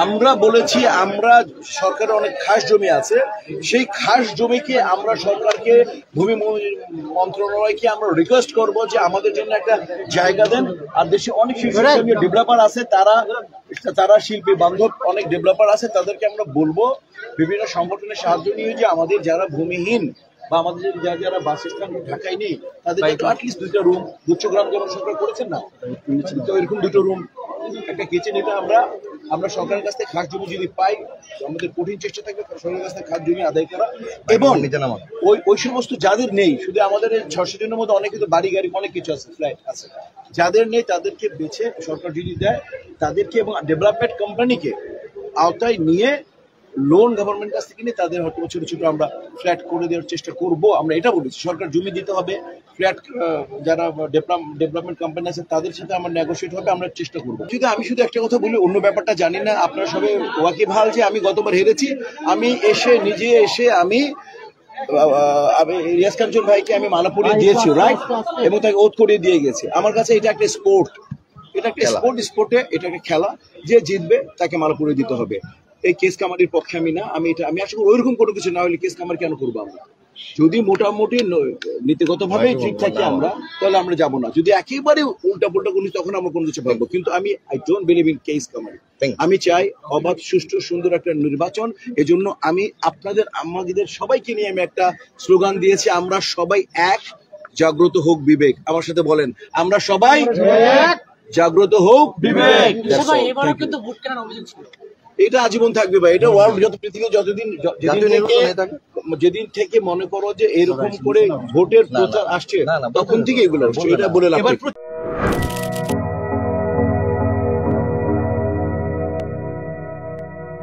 আমরা বলেছি আমরা সরকারের অনেক খাস জমি আছে, সেই খাস জমিকে আমরা সরকারকে ভূমি মন্ত্রণালয়কে আমরা রিকোয়েস্ট করব যে আমাদের জন্য একটা জায়গা দেন। আর দেশে অনেক ডেভেলপার আছে, তারা শিল্পী বান্ধব অনেক ডেভেলপার আছে, তাদেরকে আমরা বলবো বিভিন্ন সংগঠনের সাহায্য নিয়ে যে আমাদের যারা ভূমিহীন বা আমাদের যারা বাসস্থান ঢাকায় নেই তাদেরকে অ্যাটলিস্ট 2টা রুম, গুচ্ছগ্রাম যেমন সরকার করেছেন না, তো এরকম 2টো রুম, একটা কিচেন, এটা আমরা সরকারের কাছ থেকে খাস জমি যদি পাই, আমাদের কঠিন চেষ্টা থাকবে সরকারের কাছ থেকে খাস জমি আদায় করা। এবং ওই সমস্ত যাদের নেই, শুধু আমাদের 600 জনের মধ্যে অনেক কিন্তু বাড়ি গাড়ি অনেক কিছু আছে, ফ্ল্যাট আছে, যাদের নেই তাদেরকে বেছে সরকার যদি দেয় তাদেরকে এবং ডেভেলপমেন্ট কোম্পানিকে আওতায় নিয়ে লোন গভর্নমেন্ট কাছ থেকে নিয়ে তাদের হয়তো ছোট ছোট আমরা ফ্ল্যাট করে দেওয়ার চেষ্টা করব। আমরা এটা বলেছি সরকার জমি দিতে হবে, ফ্ল্যাট যারা ডেভেলপমেন্ট কোম্পানি আছে তাদের সাথে আমরা নেগোসিয়েট হবে, আমরা চেষ্টা করবো। যদি আমি শুধু একটা কথা বলি, অন্য ব্যাপারটা জানি না, আপনারা সবাই ওয়াকিবহাল যে আমি গতবার হেরেছি, আমি নিজে এসে আমি রিয়াজ কাঞ্চন ভাইকে আমি মালা পরিয়ে দিয়েছি, রাইট, এবং তাকে ওথ করিয়ে দিয়ে গেছে। আমার কাছে এটা একটা স্পোর্ট, স্পোর্টে এটা একটা খেলা, যে জিতবে তাকে মালা পরিয়ে দিতে হবে। এই কেস কামারির পক্ষে আমি না, আমি আশা করি ওইরকম কোনো কিছু না হলে কেস কামারি কেন করবো আমরা? যদি মোটামুটি নীতিগতভাবে ঠিক থাকি আমরা, তাহলে আমরা যাবো না। যদি একেবারে উল্টা পুল্টা করি তখন আমরা কোনো কিছু ভাববো, কিন্তু আই ডোন্ট বিলিভ ইন কেস কামারি। আমি চাই অবাধ, সুষ্ঠু, সুন্দর একটা নির্বাচন। এজন্য আমি আমাদের সবাইকে নিয়ে আমি একটা স্লোগান দিয়েছি, আমরা সবাই এক, জাগ্রত হোক বিবেক। আমার সাথে বলেন, আমরা সবাই জাগ্রত হোক বিবেক। এটা আজীবন থাকবে ভাই, এটা ওয়ার্ল্ড যত পৃথিবী যেদিন থেকে মনে করো যে এরকম করে ভোটের প্রচার আসছে তখন থেকে এগুলো এটা বলে লাভ।